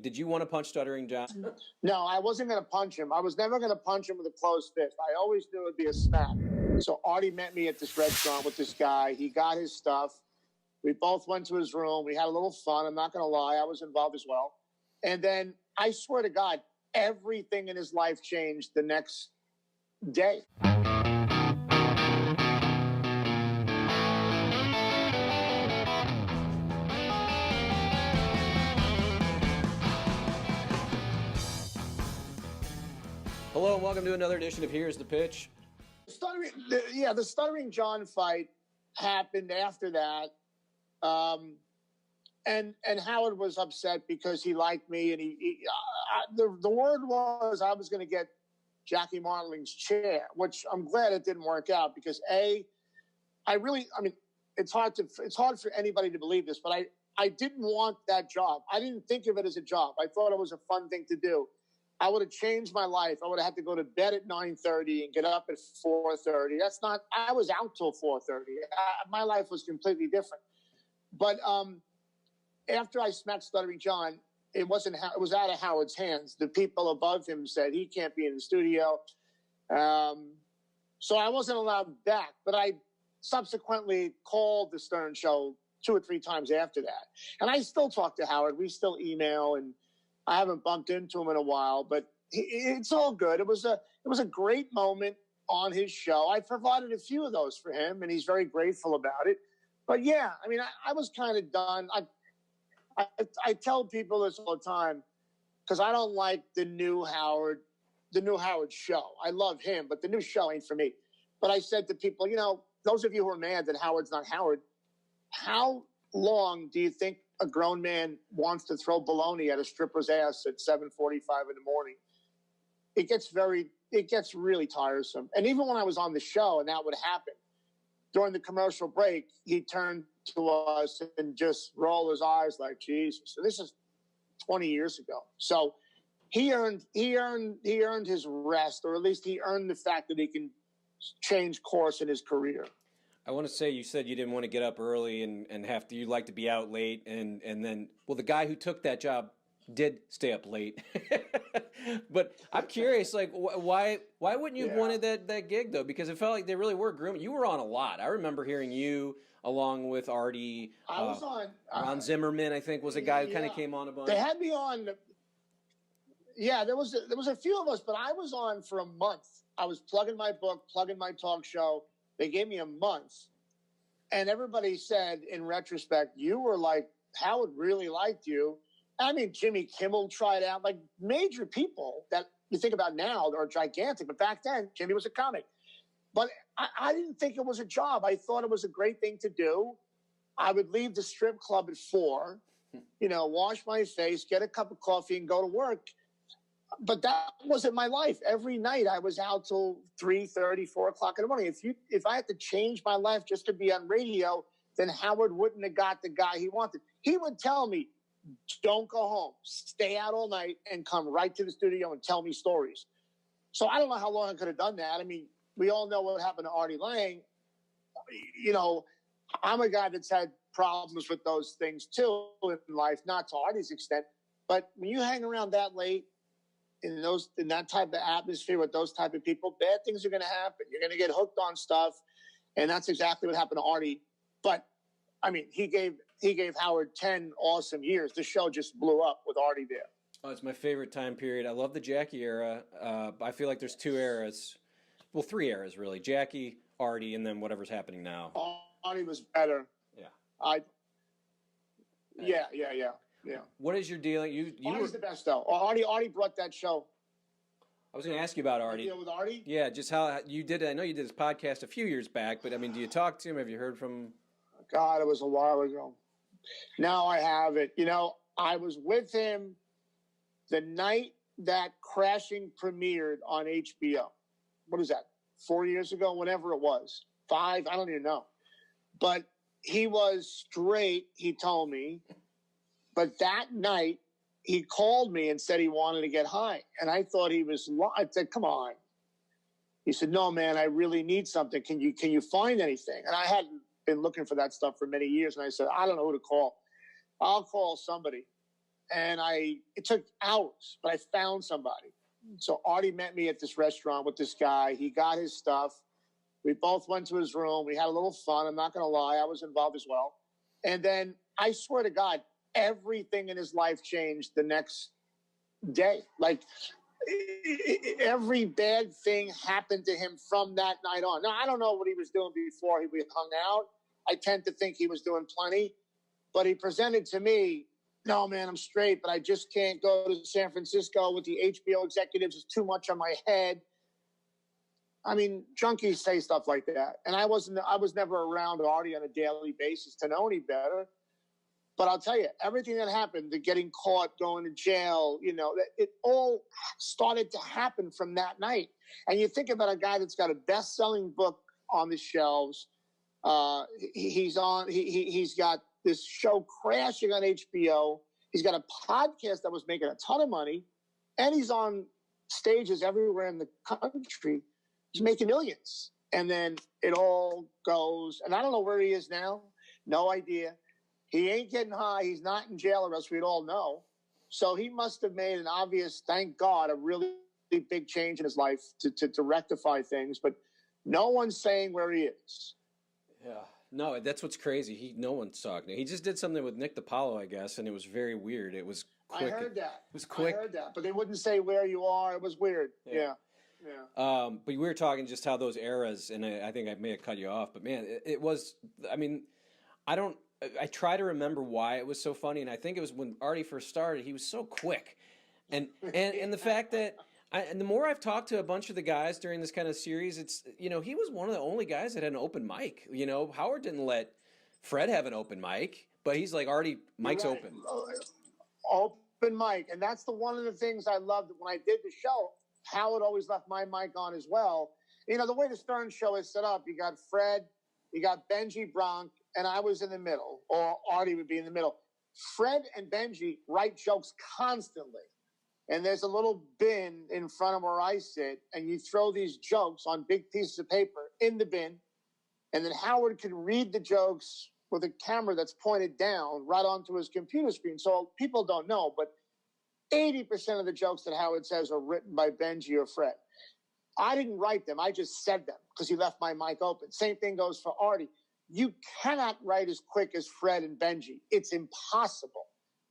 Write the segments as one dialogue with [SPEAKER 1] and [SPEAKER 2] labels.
[SPEAKER 1] did you want to punch Stuttering John?
[SPEAKER 2] No, I wasn't going to punch him. I was never going to punch him with a closed fist. I always knew it would be a smack. So Artie met me at this restaurant with this guy. He got his stuff. We both went to his room. We had a little fun. I'm not going to lie. I was involved as well. And then I swear to God, everything in his life changed the next day.
[SPEAKER 1] Hello and welcome to another edition of Here's the Pitch.
[SPEAKER 2] The Stuttering John fight happened after that. And Howard was upset because he liked me, and the word was I was going to get Jackie Martling's chair, which I'm glad it didn't work out because it's hard for anybody to believe this, but I didn't want that job. I didn't think of it as a job. I thought it was a fun thing to do. I would have changed my life. I would have had to go to bed at 9:30 and get up at 4:30. I was out till 4:30. My life was completely different. But after I smacked Stuttering John, it was out of Howard's hands. The people above him said he can't be in the studio. So I wasn't allowed back. But I subsequently called the Stern Show 2 or 3 times after that. And I still talk to Howard. We still email, and I haven't bumped into him in a while. But it's all good. It was a great moment on his show. I provided a few of those for him, and he's very grateful about it. But yeah, I mean, I was kind of done. I tell people this all the time because I don't like the new Howard show. I love him, but the new show ain't for me. But I said to people, those of you who are mad that Howard's not Howard, how long do you think a grown man wants to throw baloney at a stripper's ass at 7:45 in the morning? It gets really tiresome. And even when I was on the show and that would happen, during the commercial break, he turned to us and just rolled his eyes like, Jesus. So this is 20 years ago. So he earned his rest, or at least he earned the fact that he can change course in his career.
[SPEAKER 1] I want to say you said you didn't want to get up early and you like to be out late, and then the guy who took that job did stay up late. But I'm curious, like, why wouldn't you have wanted that gig, though? Because it felt like they really were grooming. You were on a lot. I remember hearing you along with Artie.
[SPEAKER 2] I was on.
[SPEAKER 1] Ron Zimmerman, I think, was a guy who kind of came on a bunch.
[SPEAKER 2] They had me on. Yeah, there was a few of us, but I was on for a month. I was plugging my book, plugging my talk show. They gave me a month. And everybody said, in retrospect, you were like, Howard really liked you. I mean, Jimmy Kimmel tried out, like major people that you think about now are gigantic. But back then, Jimmy was a comic. But I didn't think it was a job. I thought it was a great thing to do. I would leave the strip club at 4, wash my face, get a cup of coffee, and go to work. But that wasn't my life. Every night I was out till 3:30, 4 o'clock in the morning. If I had to change my life just to be on radio, then Howard wouldn't have got the guy he wanted. He would tell me, don't go home. Stay out all night and come right to the studio and tell me stories. So I don't know how long I could have done that. I mean, we all know what happened to Artie Lange. I'm a guy that's had problems with those things too in life, not to Artie's extent. But when you hang around that late in that type of atmosphere with those type of people, bad things are going to happen. You're going to get hooked on stuff. And that's exactly what happened to Artie. But I mean, he gave Howard 10 awesome years. The show just blew up with Artie there.
[SPEAKER 1] Oh, it's my favorite time period. I love the Jackie era. I feel like there's 2 eras. Well, 3 eras, really. Jackie, Artie, and then whatever's happening now.
[SPEAKER 2] Artie was better.
[SPEAKER 1] Yeah.
[SPEAKER 2] Yeah.
[SPEAKER 1] What is your deal?
[SPEAKER 2] Artie's the best, though. Artie brought that show.
[SPEAKER 1] I was going to ask you about Artie.
[SPEAKER 2] Deal with Artie?
[SPEAKER 1] Yeah, just how you did it. I know you did this podcast a few years back, but I mean, do you talk to him? Have you heard from him?
[SPEAKER 2] God, it was a while ago. Now I have it. I was with him the night that Crashing premiered on HBO. What is that? 4 years ago? Whatever it was. 5? I don't even know. But he was straight, he told me. But that night, he called me and said he wanted to get high. And I thought he was lying. I said, come on. He said, no, man, I really need something. Can you find anything? And I hadn't been looking for that stuff for many years. And I said, I don't know who to call. I'll call somebody. and it took hours, but I found somebody. So Artie met me at this restaurant with this guy. He got his stuff. We both went to his room. We had a little fun. I'm not going to lie. I was involved as well. And then I swear to God, everything in his life changed the next day. Like every bad thing happened to him from that night on. Now, I don't know what he was doing before we hung out. I tend to think he was doing plenty, but he presented to me, no, man, I'm straight, but I just can't go to San Francisco with the HBO executives. It's too much on my head. I mean, junkies say stuff like that. And I was never around Artie on a daily basis to know any better. But I'll tell you, everything that happened, the getting caught, going to jail, you know, it all started to happen from that night. And you think about a guy that's got a best-selling book on the shelves. He's got this show crashing on HBO. He's got a podcast that was making a ton of money. And he's on stages everywhere in the country. He's making millions. And then it all goes. And I don't know where he is now. No idea. He ain't getting high. He's not in jail, or else we'd all know. So he must have made an obvious, thank God, a really big change in his life to rectify things. But no one's saying where he is.
[SPEAKER 1] Yeah. No, that's what's crazy. No one's talking. He just did something with Nick DiPaolo, I guess, and it was very weird. It was quick.
[SPEAKER 2] I heard that.
[SPEAKER 1] It was quick.
[SPEAKER 2] I heard that. But they wouldn't say where you are. It was weird. Yeah.
[SPEAKER 1] But we were talking just how those eras, and I think I may have cut you off, but man, it was, I mean, I try to remember why it was so funny, and I think it was when Artie first started, he was so quick. And the fact that, and the more I've talked to a bunch of the guys during this kind of series, it's, you know, he was one of the only guys that had an open mic. You know, Howard didn't let Fred have an open mic, but he's like, Artie, mic's
[SPEAKER 2] right.
[SPEAKER 1] open.
[SPEAKER 2] Open mic. And that's one of the things I loved when I did the show. Howard always left my mic on as well. You know, the way the Stern show is set up, you got Fred, you got Benji Bronk, and I was in the middle, or Artie would be in the middle. Fred and Benji write jokes constantly. And there's a little bin in front of where I sit, and you throw these jokes on big pieces of paper in the bin, and then Howard can read the jokes with a camera that's pointed down right onto his computer screen. So people don't know, but 80% of the jokes that Howard says are written by Benji or Fred. I didn't write them. I just said them because he left my mic open. Same thing goes for Artie. You cannot write as quick as Fred and Benji. It's impossible.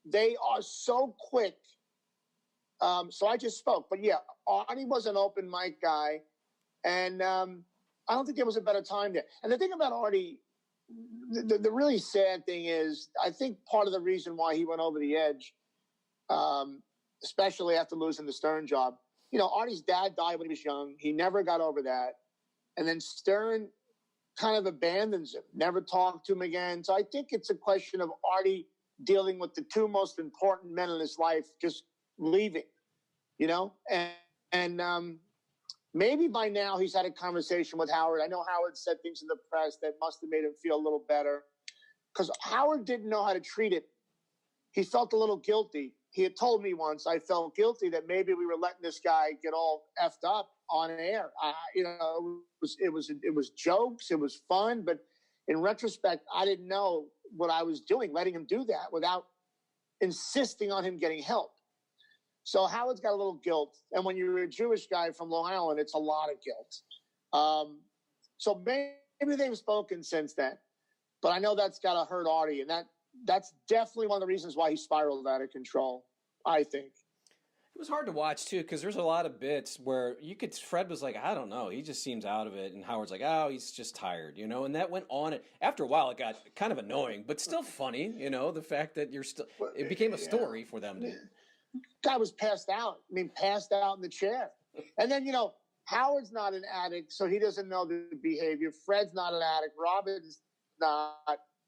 [SPEAKER 2] They are so quick. So I just spoke. But yeah, Artie was an open mic guy. And I don't think there was a better time there. And the thing about Artie, the really sad thing is, I think part of the reason why he went over the edge, especially after losing the Stern job, you know, Artie's dad died when he was young. He never got over that. And then Stern kind of abandons him, never talked to him again. So I think it's a question of Artie dealing with the two most important men in his life just leaving, you know? And maybe by now he's had a conversation with Howard. I know Howard said things in the press that must have made him feel a little better, because Howard didn't know how to treat it. He felt a little guilty. He had told me once, I felt guilty that maybe we were letting this guy get all effed up on air. You know, it was jokes, it was fun, but in retrospect, I didn't know what I was doing, letting him do that without insisting on him getting help. So Howard's got a little guilt, and when you're a Jewish guy from Long Island, it's a lot of guilt. So maybe they've spoken since then, but I know that's got to hurt Artie, and that's definitely one of the reasons why he spiraled out of control, I think.
[SPEAKER 1] It was hard to watch, too, because there's a lot of bits where Fred was like, I don't know, he just seems out of it. And Howard's like, oh, he's just tired, you know? And that went on. And after a while, it got kind of annoying, but still funny, you know, the fact that it became a story for them.
[SPEAKER 2] Guy was passed out. I mean, passed out in the chair. And then, you know, Howard's not an addict, so he doesn't know the behavior. Fred's not an addict. Robin's not.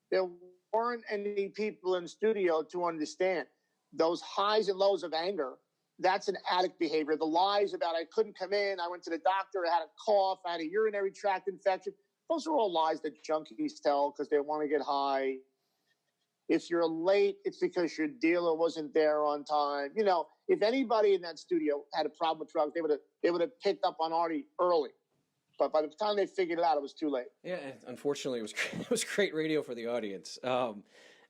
[SPEAKER 2] There weren't any people in the studio to understand those highs and lows of anger. That's an addict behavior. The lies about I couldn't come in, I went to the doctor, I had a cough, I had a urinary tract infection. Those are all lies that junkies tell because they want to get high. If you're late, it's because your dealer wasn't there on time. You know, if anybody in that studio had a problem with drugs, they would have picked up on Artie early. But by the time they figured it out, it was too late.
[SPEAKER 1] Yeah, unfortunately, it was great radio for the audience.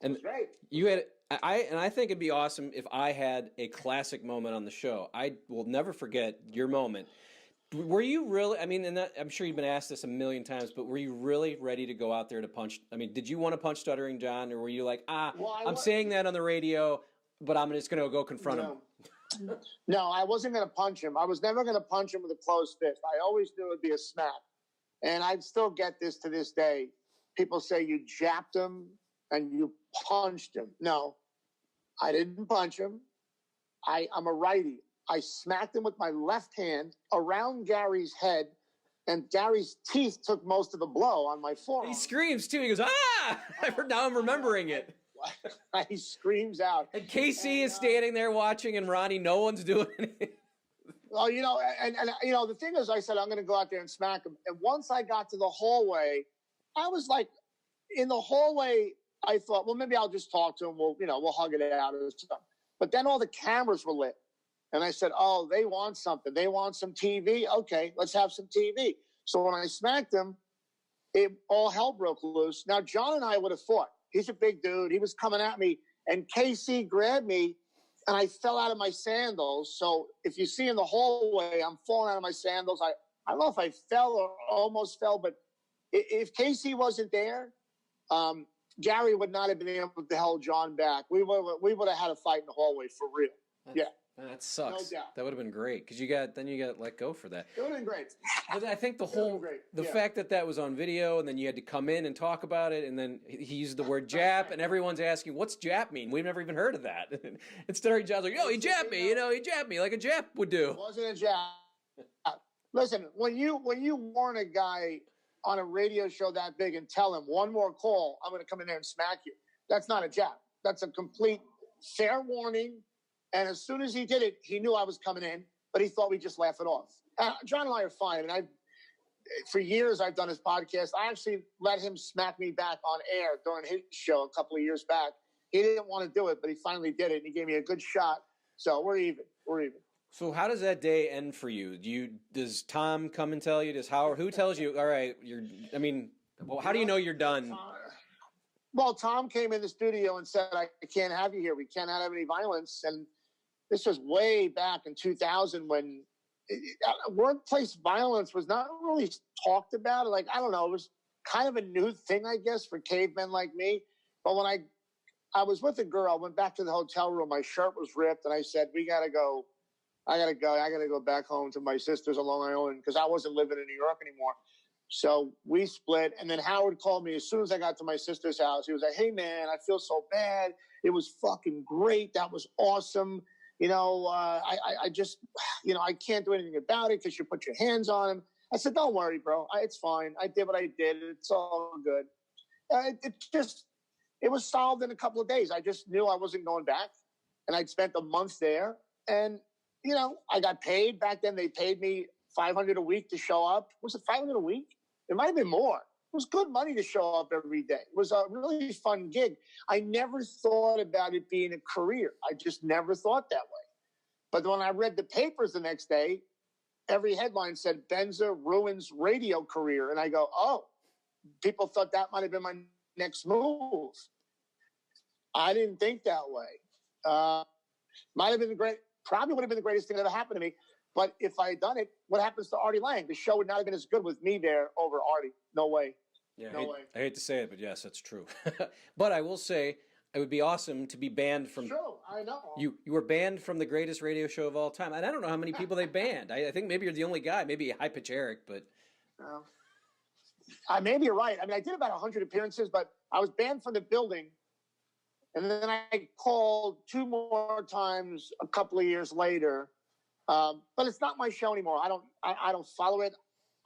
[SPEAKER 1] And
[SPEAKER 2] It was great.
[SPEAKER 1] you had I think it'd be awesome if I had a classic moment on the show. I will never forget your moment. Were you really? I mean, I'm sure you've been asked this a million times, but were you really ready to go out there to punch? I mean, did you want to punch Stuttering John, or were you like, I'm saying that on the radio, but I'm just going to go confront him?
[SPEAKER 2] No, I wasn't going to punch him. I was never going to punch him with a closed fist. I always knew it would be a smack. And I still get this to this day. People say you japped him and you punched him. No, I didn't punch him. I'm a righty. I smacked him with my left hand around Gary's head, and Gary's teeth took most of the blow on my forearm.
[SPEAKER 1] He screams, too. He goes, ah! Now I'm remembering it.
[SPEAKER 2] He screams out.
[SPEAKER 1] And Casey is standing there watching, and Ronnie, no one's doing anything.
[SPEAKER 2] Well, the thing is, I said, I'm going to go out there and smack him. And once I got to the hallway, I was like, in the hallway, I thought, well, maybe I'll just talk to him. We'll hug it out or something. But then all the cameras were lit. And I said, oh, they want something. They want some TV. Okay, let's have some TV. So when I smacked him, all hell broke loose. Now, John and I would have fought. He's a big dude. He was coming at me. And Casey grabbed me, and I fell out of my sandals. So if you see in the hallway, I'm falling out of my sandals. I don't know if I fell or almost fell, but if Casey wasn't there, Gary would not have been able to hold John back. We would have had a fight in the hallway for real.
[SPEAKER 1] That sucks.
[SPEAKER 2] No doubt.
[SPEAKER 1] That would have been great because you got let go for that.
[SPEAKER 2] It would have been great.
[SPEAKER 1] But I think the fact that was on video and then you had to come in and talk about it, and then he used the word Jap, and everyone's asking, what's Jap mean? We've never even heard of that. And Stuttering John's like, he japped me, he japped me like a Jap would do.
[SPEAKER 2] It wasn't a jab. Listen, when you warn a guy on a radio show that big and tell him one more call, I'm going to come in there and smack you, that's not a jab. That's a complete fair warning. And as soon as he did it, he knew I was coming in, but he thought we'd just laugh it off. John and I are fine. And for years, I've done his podcast. I actually let him smack me back on air during his show a couple of years back. He didn't want to do it, but he finally did it. And he gave me a good shot. So we're even.
[SPEAKER 1] So how does that day end for you? Does Tom come and tell you? Does Howard? Who tells you, all right, how do you know you're done?
[SPEAKER 2] Well, Tom came in the studio and said, I can't have you here. We cannot have any violence. And this was way back in 2000 when workplace violence was not really talked about. Like, I don't know, it was kind of a new thing, I guess, for cavemen like me. But when I was with a girl, I went back to the hotel room, my shirt was ripped, and I said, I got to go back home to my sisters on Long Island because I wasn't living in New York anymore. So we split, and then Howard called me as soon as I got to my sister's house. He was like, hey, man, I feel so bad. It was fucking great. That was awesome. I just, I can't do anything about it because you put your hands on him. I said, don't worry, bro. It's fine. I did what I did. It's all good. It was solved in a couple of days. I just knew I wasn't going back, and I'd spent a month there. And, I got paid. Back then, they paid me $500 a week to show up. Was it $500 a week? It might have been more. It was good money to show up every day. It was a really fun gig. I never thought about it being a career. I just never thought that way. But when I read the papers the next day, every headline said, Benza ruins radio career. And I go, oh, people thought that might have been my next move. I didn't think that way. Might have been probably would have been the greatest thing that ever happened to me. But if I had done it, what happens to Artie Lange? The show would not have been as good with me there over Artie. No way.
[SPEAKER 1] Yeah,
[SPEAKER 2] no way.
[SPEAKER 1] I hate to say it, but yes, that's true. But I will say, it would be awesome to be banned from...
[SPEAKER 2] True, I know.
[SPEAKER 1] You were banned from the greatest radio show of all time. And I don't know how many people they banned. I think maybe you're the only guy. Maybe High Pitch Eric, but...
[SPEAKER 2] Maybe you're right. I mean, I did about 100 appearances, but I was banned from the building. And then I called 2 more times a couple of years later. But it's not my show anymore. I don't follow it.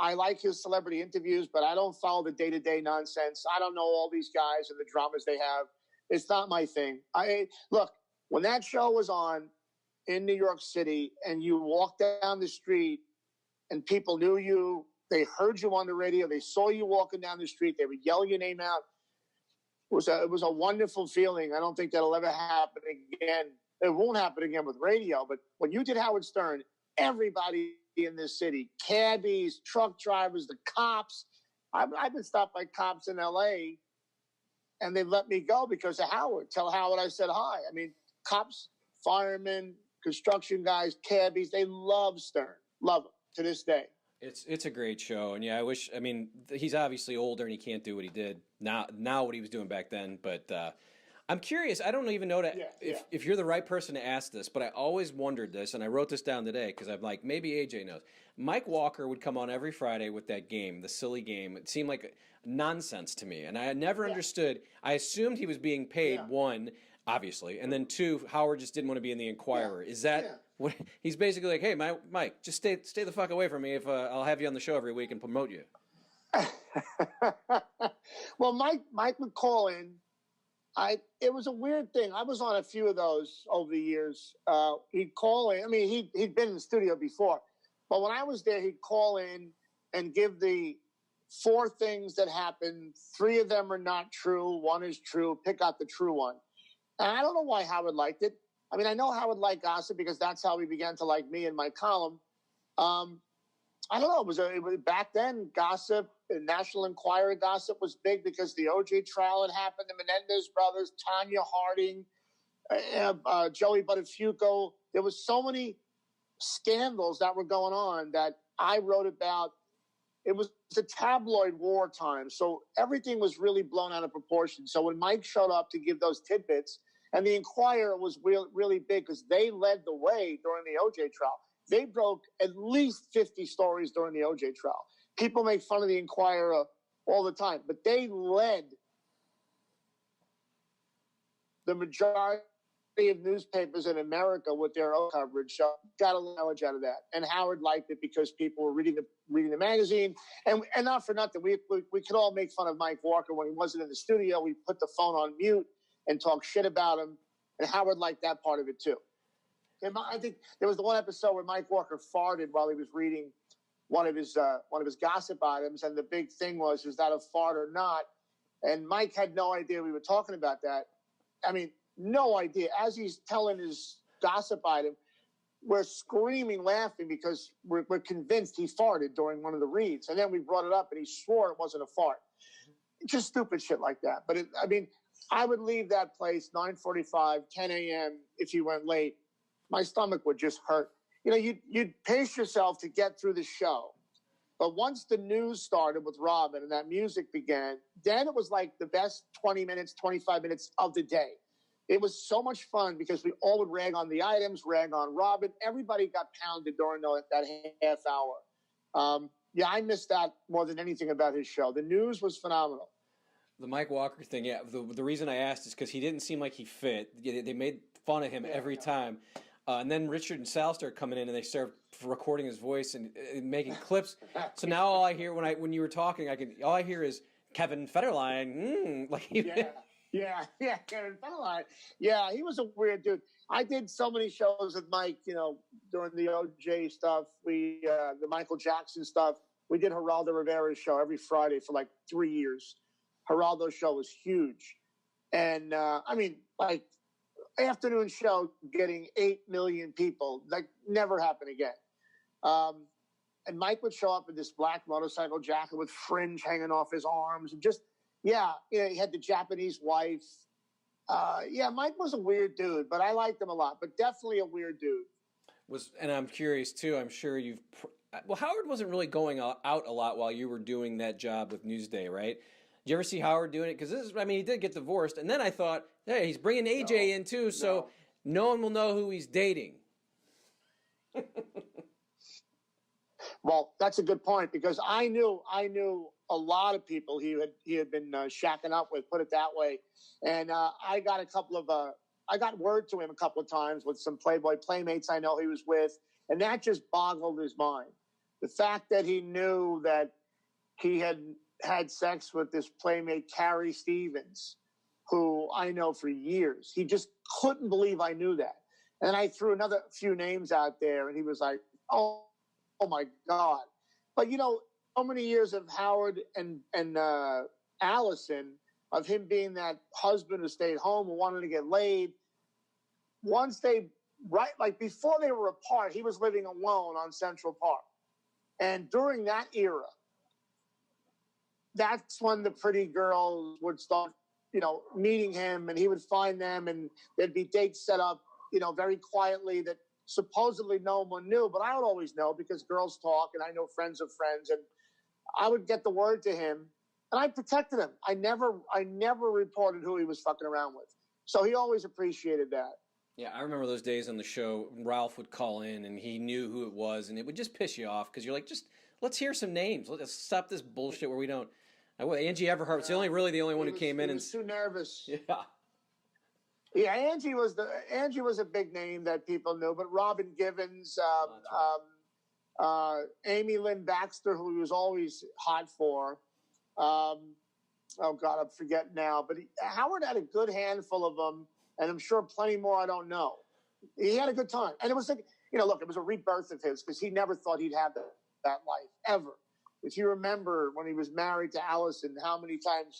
[SPEAKER 2] I like his celebrity interviews, but I don't follow the day-to-day nonsense. I don't know all these guys and the dramas they have. It's not my thing. Look, when that show was on in New York City and you walked down the street and people knew you, they heard you on the radio, they saw you walking down the street, they would yell your name out. It was a wonderful feeling. I don't think that'll ever happen again. It won't happen again with radio, but when you did Howard Stern, everybody in this city, cabbies, truck drivers, the cops. I've been stopped by cops in L.A., and they let me go because of Howard. Tell Howard I said hi. I mean, cops, firemen, construction guys, cabbies, they love Stern. Love him to this day.
[SPEAKER 1] It's a great show, and yeah, I mean, he's obviously older and he can't do what he did now what he was doing back then. But I'm curious. I don't even know if you're the right person to ask this, but I always wondered this, and I wrote this down today because I'm like, maybe AJ knows. Mike Walker would come on every Friday with that game, the silly game. It seemed like nonsense to me, and I never understood. I assumed he was being paid, one, obviously, and then two, Howard just didn't want to be in the Inquirer. Is that what he's basically like? Hey, Mike, just stay the fuck away from me. If I'll have you on the show every week and promote you.
[SPEAKER 2] Well, Mike would call in. It was a weird thing. I was on a few of those over the years. He'd call in. I mean, he'd been in the studio before, but when I was there, he'd call in and give the 4 things that happened. 3 of them are not true. 1 is true. Pick out the true one. And I don't know why Howard liked it. I mean, I know Howard liked gossip because that's how he began to like me and my column. I don't know. It was back then, gossip, National Enquirer gossip was big because the OJ trial had happened, the Menendez brothers, Tanya Harding, Joey Buttafuoco. There was so many scandals that were going on that I wrote about. It was a tabloid wartime, so everything was really blown out of proportion. So when Mike showed up to give those tidbits, and the Enquirer was really big because they led the way during the OJ trial. They broke at least 50 stories during the OJ trial. People make fun of the Enquirer all the time, but they led the majority of newspapers in America with their own coverage. So got a knowledge out of that. And Howard liked it because people were reading the magazine. And not for nothing, we could all make fun of Mike Walker when he wasn't in the studio. We put the phone on mute and talk shit about him. And Howard liked that part of it too. And I think there was the one episode where Mike Walker farted while he was reading one of his gossip items, and the big thing was, is that a fart or not? And Mike had no idea we were talking about that. I mean, no idea. As he's telling his gossip item, we're screaming, laughing because we're convinced he farted during one of the reads. And then we brought it up, and he swore it wasn't a fart. Just stupid shit like that. But I would leave that place 9:45, 10 a.m. if you went late. My stomach would just hurt. You know, you'd pace yourself to get through the show. But once the news started with Robin and that music began, then it was like the best 20 minutes, 25 minutes of the day. It was so much fun because we all would rag on the items, rag on Robin. Everybody got pounded during that half hour. Yeah, I missed that more than anything about his show. The news was phenomenal.
[SPEAKER 1] The Mike Walker thing, yeah. The reason I asked is because he didn't seem like he fit. They made fun of him every time. And then Richard and Sal started coming in, and they started recording his voice and making clips. So now all I hear when you were talking, all I hear is Kevin Federline. Kevin Federline. Yeah, he was a weird dude. I did so many shows with Mike, during the OJ stuff, the Michael Jackson stuff. We did Geraldo Rivera's show every Friday for like 3 years. Geraldo's show was huge. And, afternoon show getting 8 million people, like never happened again. And Mike would show up in this black motorcycle jacket with fringe hanging off his arms. And he had the Japanese wife. Mike was a weird dude, but I liked him a lot, but definitely a weird dude. And I'm curious too, I'm sure Howard wasn't really going out a lot while you were doing that job with Newsday, right? Did you ever see Howard doing it? Because he did get divorced. And then I thought, hey, he's bringing AJ in too, so no one will know who he's dating.
[SPEAKER 2] Well, that's a good point because I knew a lot of people he had been shacking up with, put it that way. And I got word to him a couple of times with some Playboy Playmates I know he was with, and that just boggled his mind. The fact that he knew that he had sex with this Playmate, Carrie Stevens, who I know for years. He just couldn't believe I knew that. And I threw another few names out there, and he was like, oh my God. But, so many years of Howard and Allison, of him being that husband who stayed home and wanted to get laid. Once before they were apart, he was living alone on Central Park. And during that era, that's when the pretty girls would start meeting him, and he would find them, and there'd be dates set up, very quietly that supposedly no one knew, but I would always know because girls talk, and I know friends of friends, and I would get the word to him, and I protected him. I never reported who he was fucking around with. So he always appreciated that.
[SPEAKER 1] Yeah, I remember those days on the show. Ralph would call in, and he knew who it was, and it would just piss you off because you're like, just let's hear some names. Let's stop this bullshit where we don't. Angie Everhart was the only one who came in.
[SPEAKER 2] He was too nervous.
[SPEAKER 1] Yeah.
[SPEAKER 2] Yeah, Angie was a big name that people knew, but Robin Givens, Amy Lynn Baxter, who he was always hot for. Oh God, I forget now. But Howard had a good handful of them, and I'm sure plenty more I don't know. He had a good time, and it was like, look, it was a rebirth of his because he never thought he'd have that life ever. If you remember when he was married to Allison, how many times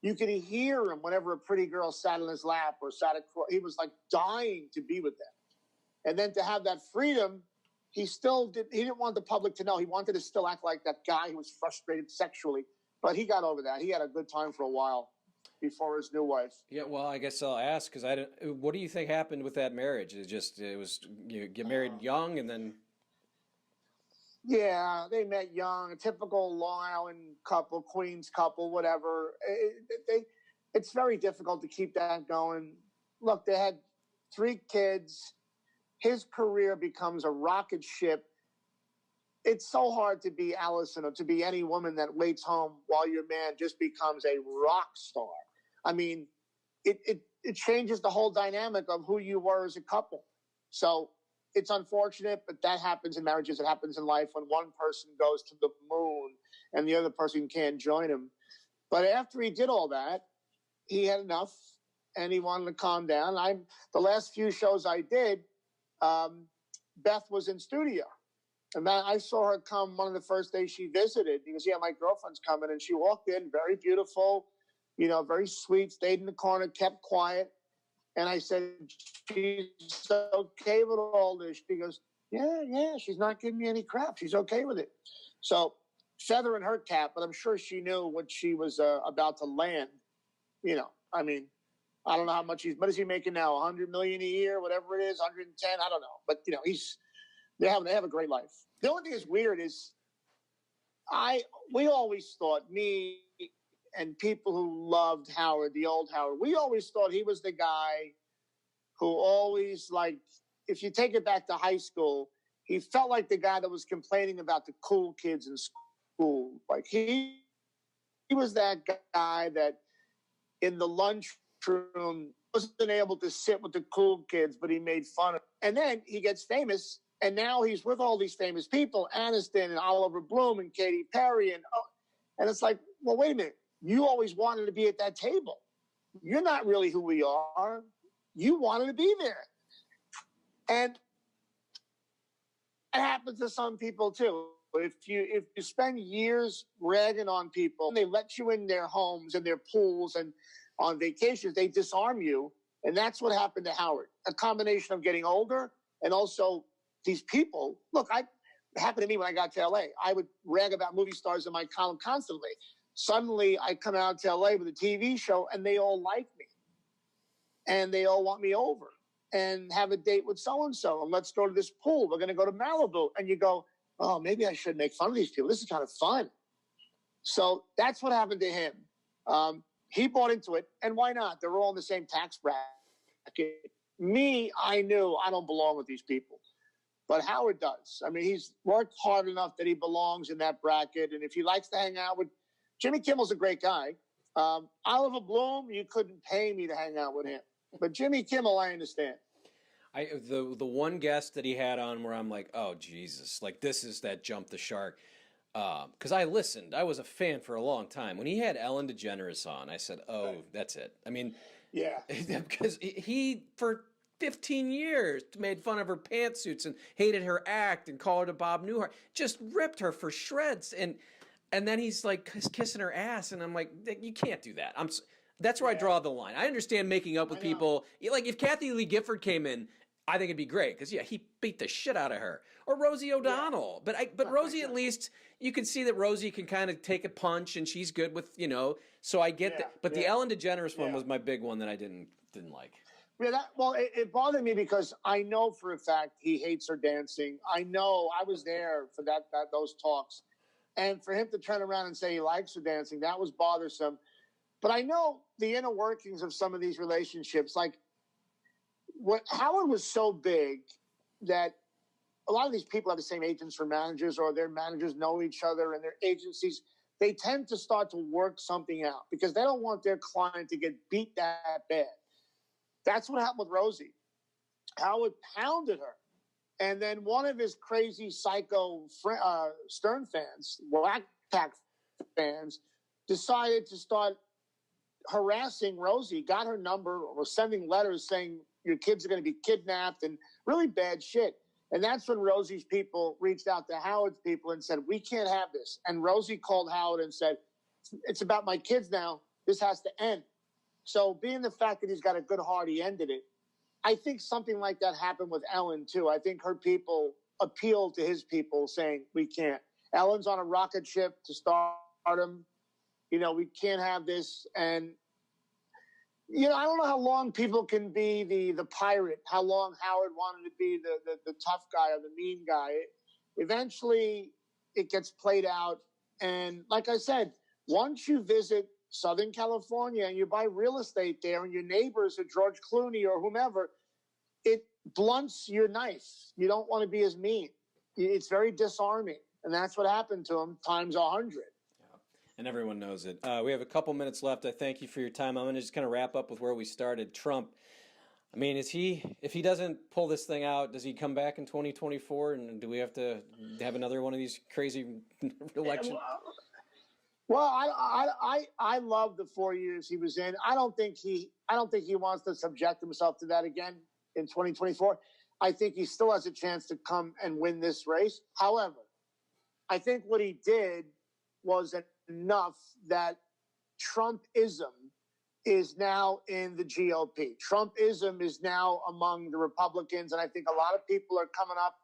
[SPEAKER 2] you could hear him whenever a pretty girl sat in his lap or sat across. He was like dying to be with them. And then to have that freedom, he didn't want the public to know. He wanted to still act like that guy who was frustrated sexually. But he got over that. He had a good time for a while before his new wife.
[SPEAKER 1] Yeah, well, I guess I'll ask because what do you think happened with that marriage? It was you get married young and then.
[SPEAKER 2] Yeah, they met young, a typical Long Island couple, Queens couple, whatever. It's very difficult to keep that going. Look, they had 3 kids. His career becomes a rocket ship. It's so hard to be Allison or to be any woman that waits home while your man just becomes a rock star. I mean, it changes the whole dynamic of who you were as a couple. So it's unfortunate, but that happens in marriages. It happens in life when one person goes to the moon and the other person can't join him. But after he did all that, he had enough and he wanted to calm down. The last few shows I did, Beth was in studio. And I saw her come one of the first days she visited. He goes, yeah, my girlfriend's coming. And she walked in, very beautiful, very sweet, stayed in the corner, kept quiet. And I said, she's okay with all this. She goes, yeah, she's not giving me any crap. She's okay with it. So feather in her cap, but I'm sure she knew what she was about to land. I mean, I don't know how much what is he making now? 100 million a year, whatever it is, 110, I don't know. But, they have a great life. The only thing that's weird is we always thought, me and people who loved Howard, the old Howard, we always thought he was the guy who always, like, if you take it back to high school, he felt like the guy that was complaining about the cool kids in school. Like, he was that guy that in the lunchroom wasn't able to sit with the cool kids, but he made fun of. And then he gets famous, and now he's with all these famous people, Aniston and Oliver Bloom and Katy Perry. And it's like, well, wait a minute. You always wanted to be at that table. You're not really who we are. You wanted to be there. And it happens to some people too. If you spend years ragging on people and they let you in their homes and their pools and on vacations, they disarm you. And that's what happened to Howard. A combination of getting older and also these people. Look, it happened to me when I got to LA. I would rag about movie stars in my column constantly. Suddenly, I come out to LA with a TV show, and they all like me. And they all want me over and have a date with so-and-so, and let's go to this pool. We're going to go to Malibu. And you go, oh, maybe I shouldn't make fun of these people. This is kind of fun. So that's what happened to him. He bought into it, and why not? They're all in the same tax bracket. Me, I knew I don't belong with these people. But Howard does. I mean, he's worked hard enough that he belongs in that bracket. And if he likes to hang out with Jimmy Kimmel's a great guy. Oliver Bloom, you couldn't pay me to hang out with him. But Jimmy Kimmel, I understand.
[SPEAKER 1] The one guest that he had on where I'm like, oh, Jesus, like this is that jump the shark. Because I listened. I was a fan for a long time. When he had Ellen DeGeneres on, I said, oh, that's it. I mean,
[SPEAKER 2] yeah,
[SPEAKER 1] because he, for 15 years, made fun of her pantsuits and hated her act and called her to Bob Newhart. Just ripped her for shreds. And then he's like kissing her ass, and I'm like, you can't do that. That's where I draw the line. I understand making up with people. Like if Kathy Lee Gifford came in, I think it'd be great because he beat the shit out of her. Or Rosie O'Donnell, but Rosie, at least you can see that Rosie can kind of take a punch and she's good with So I get that, but the Ellen DeGeneres one was my big one that I didn't like.
[SPEAKER 2] Yeah, it bothered me because I know for a fact he hates her dancing. I know I was there for those talks, and for him to turn around and say he likes her dancing, that was bothersome. But I know the inner workings of some of these relationships. Like, Howard was so big that a lot of these people have the same agents or managers, or their managers know each other and their agencies. They tend to start to work something out because they don't want their client to get beat that bad. That's what happened with Rosie. Howard pounded her. And then one of his crazy psycho Stern fans, Whack Pack fans, decided to start harassing Rosie, got her number, or sending letters saying your kids are going to be kidnapped and really bad shit. And that's when Rosie's people reached out to Howard's people and said, we can't have this. And Rosie called Howard and said, it's about my kids now. This has to end. So being the fact that he's got a good heart, he ended it. I think something like that happened with Ellen, too. I think her people appealed to his people saying, we can't. Ellen's on a rocket ship to stardom. We can't have this. And, I don't know how long people can be the pirate, how long Howard wanted to be the tough guy or the mean guy. Eventually, it gets played out. And like I said, once you visit Southern California and you buy real estate there and your neighbors are George Clooney or whomever, it blunts your knife. You don't want to be as mean. It's very disarming. And that's what happened to him times 100.
[SPEAKER 1] Yeah. And everyone knows it. We have a couple minutes left. I thank you for your time. I'm going to just kind of wrap up with where we started. Trump. I mean, if he doesn't pull this thing out, does he come back in 2024? And do we have to have another one of these crazy elections?
[SPEAKER 2] Well, I love the 4 years he was in. I don't think he wants to subject himself to that again in 2024. I think he still has a chance to come and win this race. However, I think what he did was enough that Trumpism is now in the GOP. Trumpism is now among the Republicans, and I think a lot of people are coming up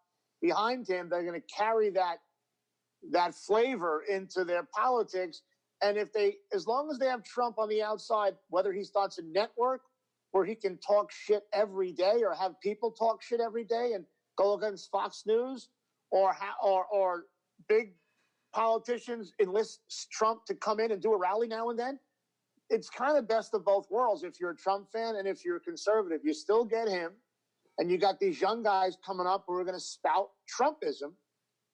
[SPEAKER 2] behind him. They're going to carry that flavor into their politics. And as long as they have Trump on the outside, whether he starts a network where he can talk shit every day or have people talk shit every day and go against Fox News, or big politicians enlist Trump to come in and do a rally now and then, it's kind of best of both worlds. If you're a Trump fan and if you're a conservative, you still get him. And you got these young guys coming up who are going to spout Trumpism.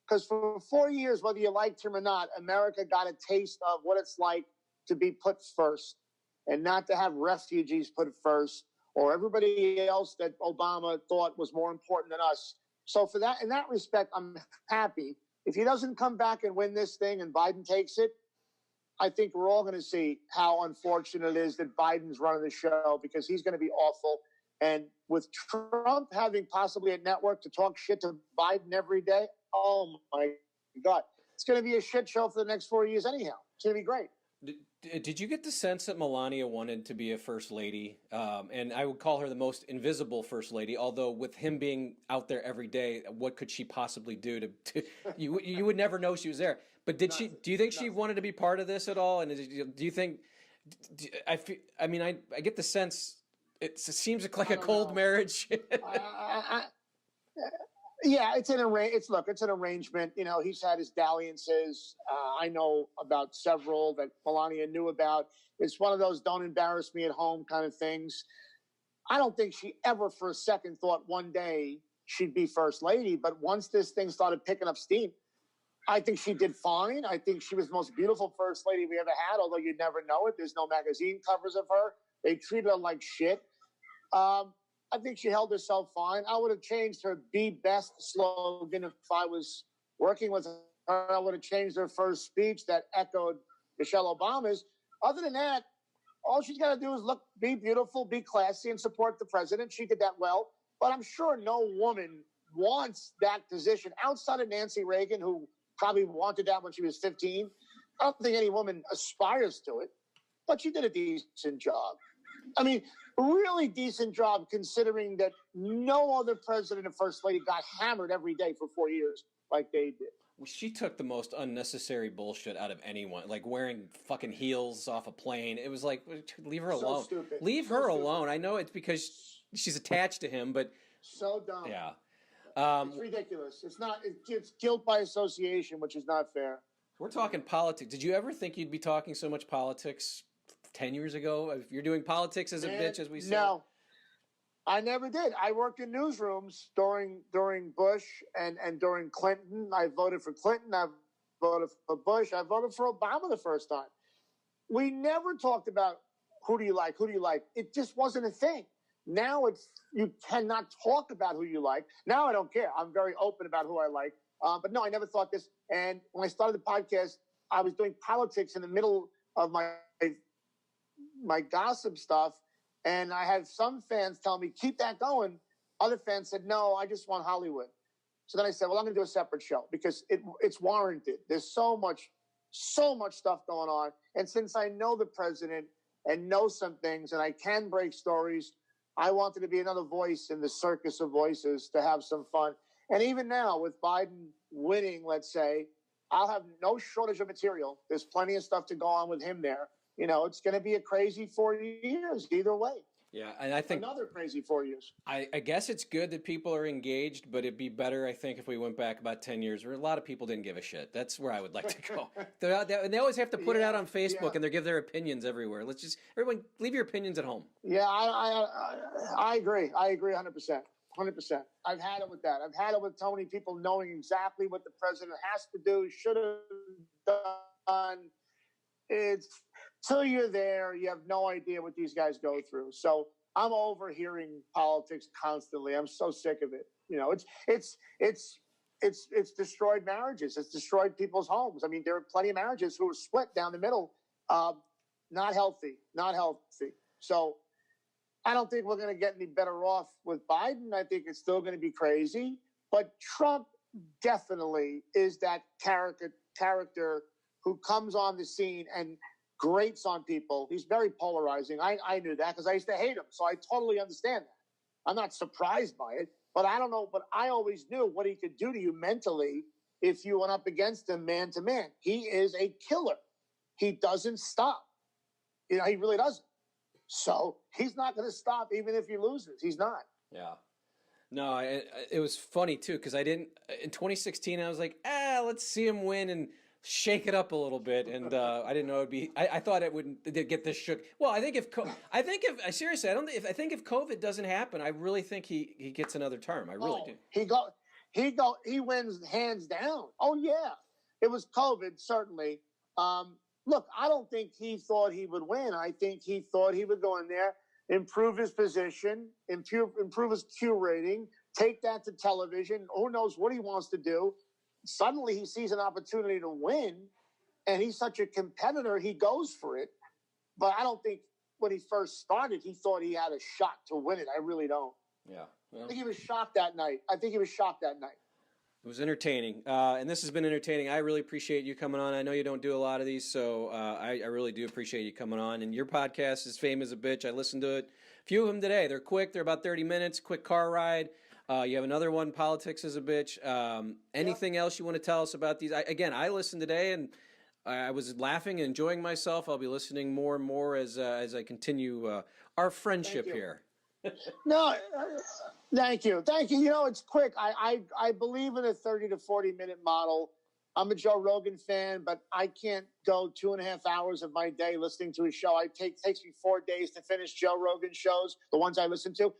[SPEAKER 2] Because for 4 years, whether you liked him or not, America got a taste of what it's like to be put first and not to have refugees put first or everybody else that Obama thought was more important than us. So for that, in that respect, I'm happy. If he doesn't come back and win this thing and Biden takes it, I think we're all going to see how unfortunate it is that Biden's running the show, because he's going to be awful. And with Trump having possibly a network to talk shit to Biden every day, oh my God, it's going to be a shit show for the next 4 years anyhow. It's going to be great.
[SPEAKER 1] Did you get the sense that Melania wanted to be a first lady? And I would call her the most invisible first lady, although with him being out there every day, what could she possibly do to you would never know she was there. But do you think she wanted to be part of this at all? And do you think, I get the sense it seems like a cold marriage.
[SPEAKER 2] Yeah, it's an arrangement. He's had his dalliances. I know about several that Melania knew about. It's one of those don't embarrass me at home kind of things. I don't think she ever for a second thought one day she'd be first lady. But once this thing started picking up steam, I think she did fine. I think she was the most beautiful first lady we ever had, although you'd never know it. There's no magazine covers of her. They treated her like shit. I think she held herself fine. I would have changed her "Be Best" slogan if I was working with her. I would have changed her first speech that echoed Michelle Obama's. Other than that, all she's got to do is be beautiful, be classy, and support the president. She did that well. But I'm sure no woman wants that position outside of Nancy Reagan, who probably wanted that when she was 15. I don't think any woman aspires to it, but she did a decent job. I mean, really decent job considering that no other president or first lady got hammered every day for 4 years like they did.
[SPEAKER 1] She took the most unnecessary bullshit out of anyone, like wearing fucking heels off a plane. It was like, leave her alone.
[SPEAKER 2] Stupid.
[SPEAKER 1] Leave her alone. I know it's because she's attached to him, but
[SPEAKER 2] so dumb.
[SPEAKER 1] Yeah.
[SPEAKER 2] It's ridiculous. It's guilt by association, which is not fair.
[SPEAKER 1] We're talking politics. Did you ever think you'd be talking so much politics 10 years ago? If you're doing politics as a bitch, as we say.
[SPEAKER 2] No, I never did. I worked in newsrooms during Bush and during Clinton. I voted for Clinton. I voted for Bush. I voted for Obama the first time. We never talked about who do you like. It just wasn't a thing. Now you cannot talk about who you like. Now I don't care. I'm very open about who I like. But no, I never thought this. And when I started the podcast, I was doing politics in the middle of my gossip stuff. And I had some fans tell me, keep that going. Other fans said, no, I just want Hollywood. So then I said, well, I'm going to do a separate show because it's warranted. There's so much stuff going on. And since I know the president and know some things and I can break stories, I wanted to be another voice in the circus of voices to have some fun. And even now, with Biden winning, let's say, I'll have no shortage of material. There's plenty of stuff to go on with him there. You know, it's going to be a crazy 4 years either way.
[SPEAKER 1] Yeah, and I think
[SPEAKER 2] another crazy 4 years.
[SPEAKER 1] I guess it's good that people are engaged, but it'd be better, I think, if we went back about 10 years where a lot of people didn't give a shit. That's where I would like to go. And they always have to put it out on Facebook, and they give their opinions everywhere. Everyone, leave your opinions at home.
[SPEAKER 2] Yeah, I agree. I agree 100%. 100%. I've had it with that. I've had it with Tony, people knowing exactly what the president has to do, should have done. It's till you're there, you have no idea what these guys go through. So I'm overhearing politics constantly. I'm so sick of it. You know, it's destroyed marriages. It's destroyed people's homes. I mean, there are plenty of marriages who are split down the middle. Not healthy. So I don't think we're going to get any better off with Biden. I think it's still going to be crazy. But Trump definitely is that character who comes on the scene and grates on people. He's very polarizing. I knew that because I used to hate him. So I totally understand that. I'm not surprised by it. But I don't know. But I always knew what he could do to you mentally if you went up against him man to man. He is a killer. He doesn't stop. You know, he really doesn't. So he's not going to stop even if he loses. He's not.
[SPEAKER 1] Yeah. No, it was funny, too, because in 2016, I was like, let's see him win and shake it up a little bit. And I didn't know it would be, I thought it would get this shook. Well, I think if COVID doesn't happen, I really think he gets another term. I really do.
[SPEAKER 2] He wins hands down. Oh, yeah. It was COVID, certainly. Look, I don't think he thought he would win. I think he thought he would go in there, improve his position, improve his Q rating, take that to television. Who knows what he wants to do. Suddenly he sees an opportunity to win, and he's such a competitor, he goes for it. But I don't think when he first started, he thought he had a shot to win it. I really don't.
[SPEAKER 1] Yeah. Well,
[SPEAKER 2] I think he was shocked that night.
[SPEAKER 1] It was entertaining, and this has been entertaining. I really appreciate you coming on. I know you don't do a lot of these, so I really do appreciate you coming on. And your podcast is Fame as a Bitch. I listened to it. A few of them today. They're quick. They're about 30 minutes, quick car ride. You have another one, Politics as a Bitch. Anything else you want to tell us about these? I listened today, and I was laughing and enjoying myself. I'll be listening more and more as I continue our friendship here.
[SPEAKER 2] No, thank you. You know, it's quick. I believe in a 30 to 40 minute model. I'm a Joe Rogan fan, but I can't go 2.5 hours of my day listening to a show. It takes me 4 days to finish Joe Rogan shows, the ones I listen to.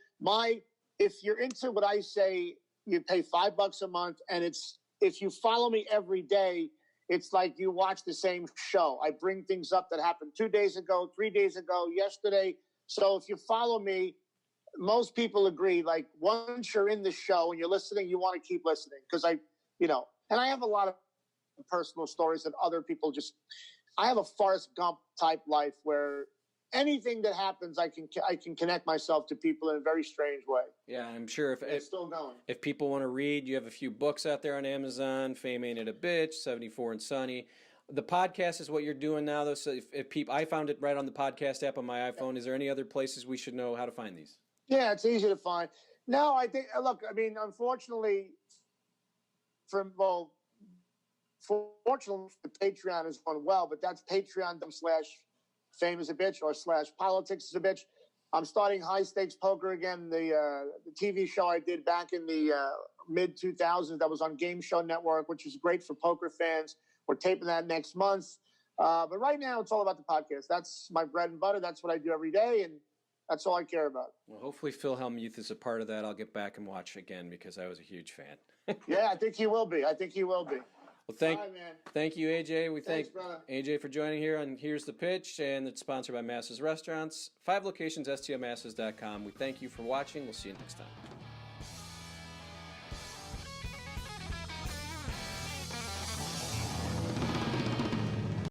[SPEAKER 2] If you're into what I say, you pay $5 a month, and if you follow me every day, it's like you watch the same show. I bring things up that happened 2 days ago, 3 days ago, yesterday. So if you follow me, most people agree, like, once you're in the show and you're listening, you want to keep listening. Because and I have a lot of personal stories that other people I have a Forrest Gump type life where anything that happens, I can connect myself to people in a very strange way.
[SPEAKER 1] Yeah, I'm sure
[SPEAKER 2] it's still going.
[SPEAKER 1] If people want to read, you have a few books out there on Amazon. Fame Ain't It a Bitch, 74 and Sunny. The podcast is what you're doing now, though. So if people, I found it right on the podcast app on my iPhone. Is there any other places we should know how to find these?
[SPEAKER 2] Yeah, it's easy to find. No, I think, look, I mean, unfortunately, fortunately, the Patreon is going well, but that's patreon.com/famous-a-bitch or /politics-is-a-bitch. I'm starting High Stakes Poker again, the TV show I did back in the mid-2000s that was on Game Show Network, which is great for poker fans. We're taping that next month. But right now, it's all about the podcast. That's my bread and butter. That's what I do every day, and that's all I care about.
[SPEAKER 1] Well, hopefully Phil Hellmuth is a part of that. I'll get back and watch again because I was a huge fan.
[SPEAKER 2] Yeah, I think he will be. Well,
[SPEAKER 1] thank you, AJ. We thank
[SPEAKER 2] brother.
[SPEAKER 1] AJ for joining here on Here's the Pitch, and it's sponsored by Masses Restaurants. 5 locations, stlmasses.com. We thank you for watching. We'll see you next time.